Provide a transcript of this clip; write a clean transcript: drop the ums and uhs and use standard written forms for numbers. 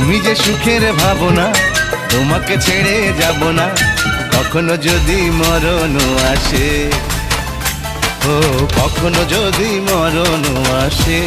তুমি যে সুখের ভাবনা, তোমাকে ছেড়ে যাব না কখনো যদি মরণ আসে। ও কখনো যদি মরণ আসে।